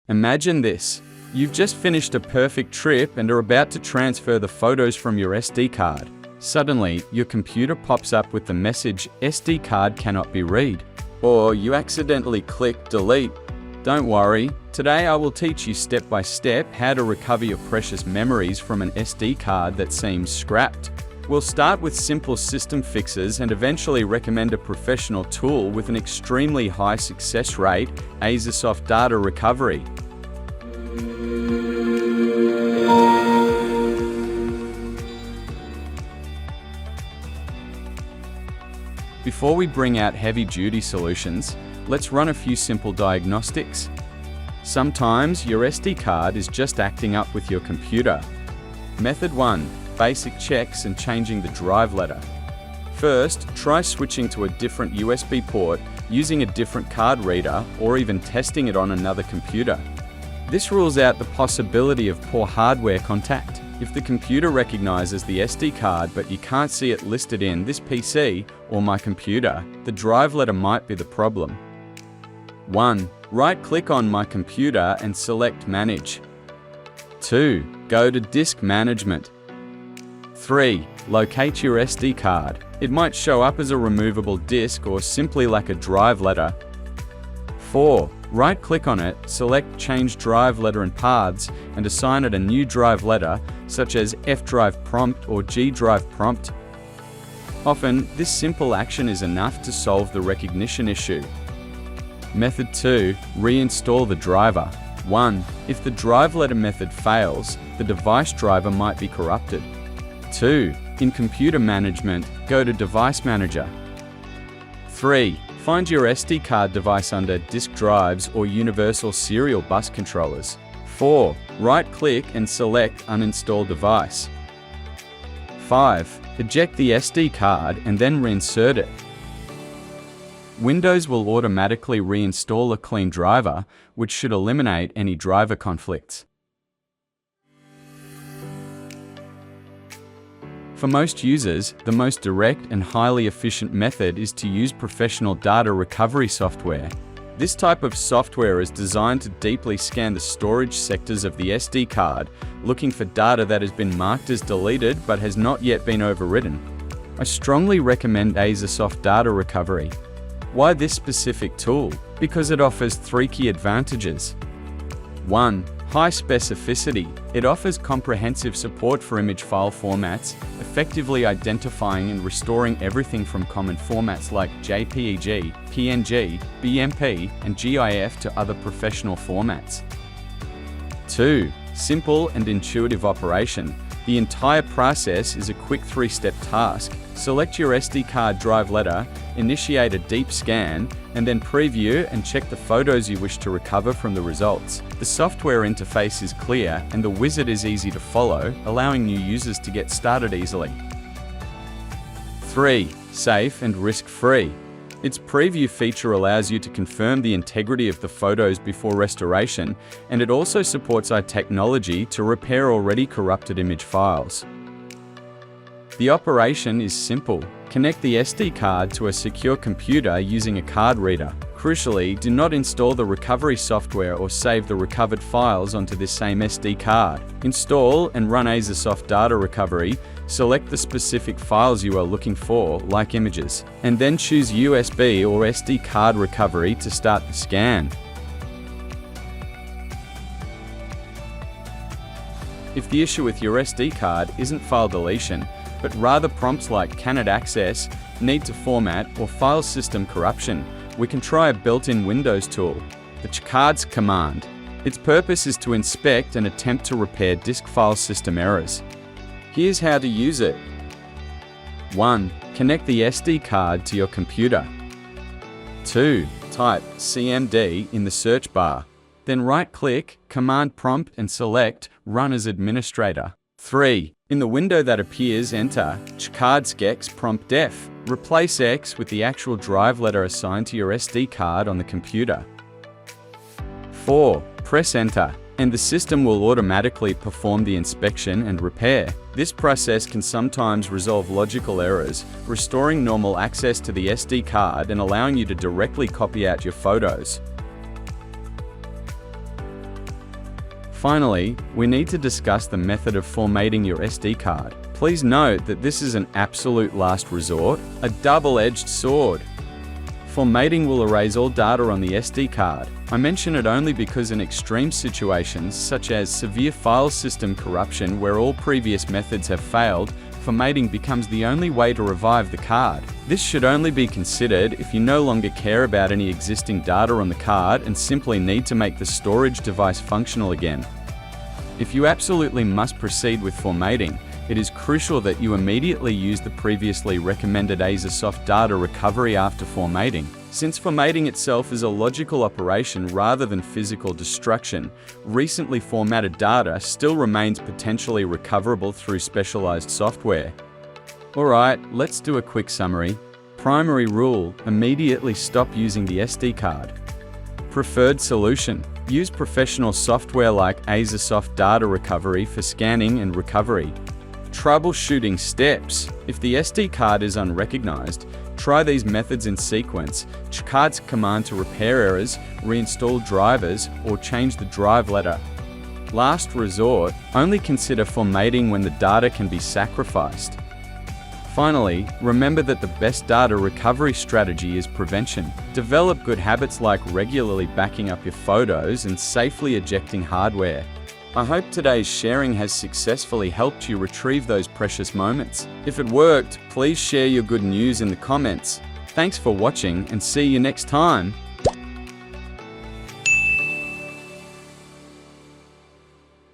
Imagine this. You've just finished a perfect trip and are about to transfer the photos from your SD card. Suddenly, your computer pops up with the message, "SD card cannot be read." Or you accidentally click delete. Don't worry, today I will teach you step by step how to recover your precious memories from an SD card that seems scrapped. We'll start with simple system fixes and eventually recommend a professional tool with an extremely high success rate, Aiseesoft Data Recovery. Before we bring out heavy-duty solutions, let's run a few simple diagnostics. Sometimes your SD card is just acting up with your computer. Method 1. Basic checks and changing the drive letter. First, try switching to a different USB port, using a different card reader, or even testing it on another computer. This rules out the possibility of poor hardware contact. If the computer recognizes the SD card but you can't see it listed in "this PC" or "my computer," the drive letter might be the problem. 1. Right-click on "My Computer" and select Manage. 2. Go to Disk Management. 3. Locate your SD card. It might show up as a removable disk or simply lack a drive letter. 4. Right-click on it, select Change Drive Letter and Paths, and assign it a new drive letter, such as F drive prompt or G drive prompt. Often, this simple action is enough to solve the recognition issue. Method 2. Reinstall the driver. 1. If the drive letter method fails, the device driver might be corrupted. 2. In Computer Management, go to Device Manager. 3. Find your SD card device under Disk Drives or Universal Serial Bus Controllers. 4. Right-click and select Uninstall Device. 5. Eject the SD card and then reinsert it. Windows will automatically reinstall a clean driver, which should eliminate any driver conflicts. For most users, the most direct and highly efficient method is to use professional data recovery software. This type of software is designed to deeply scan the storage sectors of the SD card, looking for data that has been marked as deleted but has not yet been overwritten. I strongly recommend Aiseesoft Data Recovery. Why this specific tool? Because it offers 3 key advantages. 1. High specificity. It offers comprehensive support for image file formats, effectively identifying and restoring everything from common formats like JPEG, PNG, BMP, and GIF to other professional formats. 2. Simple and intuitive operation. The entire process is a quick 3-step task. Select your SD card drive letter, initiate a deep scan, and then preview and check the photos you wish to recover from the results. The software interface is clear and the wizard is easy to follow, allowing new users to get started easily. 3. Safe and risk-free. Its preview feature allows you to confirm the integrity of the photos before restoration, and it also supports our technology to repair already corrupted image files. The operation is simple. Connect the SD card to a secure computer using a card reader. Crucially, do not install the recovery software or save the recovered files onto this same SD card. Install and run Aiseesoft Data Recovery, select the specific files you are looking for, like images, and then choose USB or SD card recovery to start the scan. If the issue with your SD card isn't file deletion, but rather prompts like cannot access, need to format, or file system corruption, we can try a built-in Windows tool, the CheckDsk Command. Its purpose is to inspect and attempt to repair disk file system errors. Here's how to use it. 1. Connect the SD card to your computer. 2. Type CMD in the search bar. Then right-click, Command Prompt and select Run as Administrator. 3. In the window that appears, enter CheckDsk X prompt def. Replace X with the actual drive letter assigned to your SD card on the computer. 4. Press Enter, and the system will automatically perform the inspection and repair. This process can sometimes resolve logical errors, restoring normal access to the SD card and allowing you to directly copy out your photos. Finally, we need to discuss the method of formatting your SD card. Please note that this is an absolute last resort, a double-edged sword. Formatting will erase all data on the SD card. I mention it only because in extreme situations, such as severe file system corruption where all previous methods have failed, formatting becomes the only way to revive the card. This should only be considered if you no longer care about any existing data on the card and simply need to make the storage device functional again. If you absolutely must proceed with formatting, it is crucial that you immediately use the previously recommended Aiseesoft Data Recovery after formatting. Since formatting itself is a logical operation rather than physical destruction, recently formatted data still remains potentially recoverable through specialized software. Alright, let's do a quick summary. Primary rule: immediately stop using the SD card. Preferred solution: use professional software like Aiseesoft Data Recovery for scanning and recovery. Troubleshooting steps: if the SD card is unrecognized, try these methods in sequence: CheckDsk Command to repair errors, reinstall drivers, or change the drive letter. Last resort: only consider formatting when the data can be sacrificed. Finally, remember that the best data recovery strategy is prevention. Develop good habits like regularly backing up your photos and safely ejecting hardware. I hope today's sharing has successfully helped you retrieve those precious moments. If it worked, please share your good news in the comments. Thanks for watching and see you next time.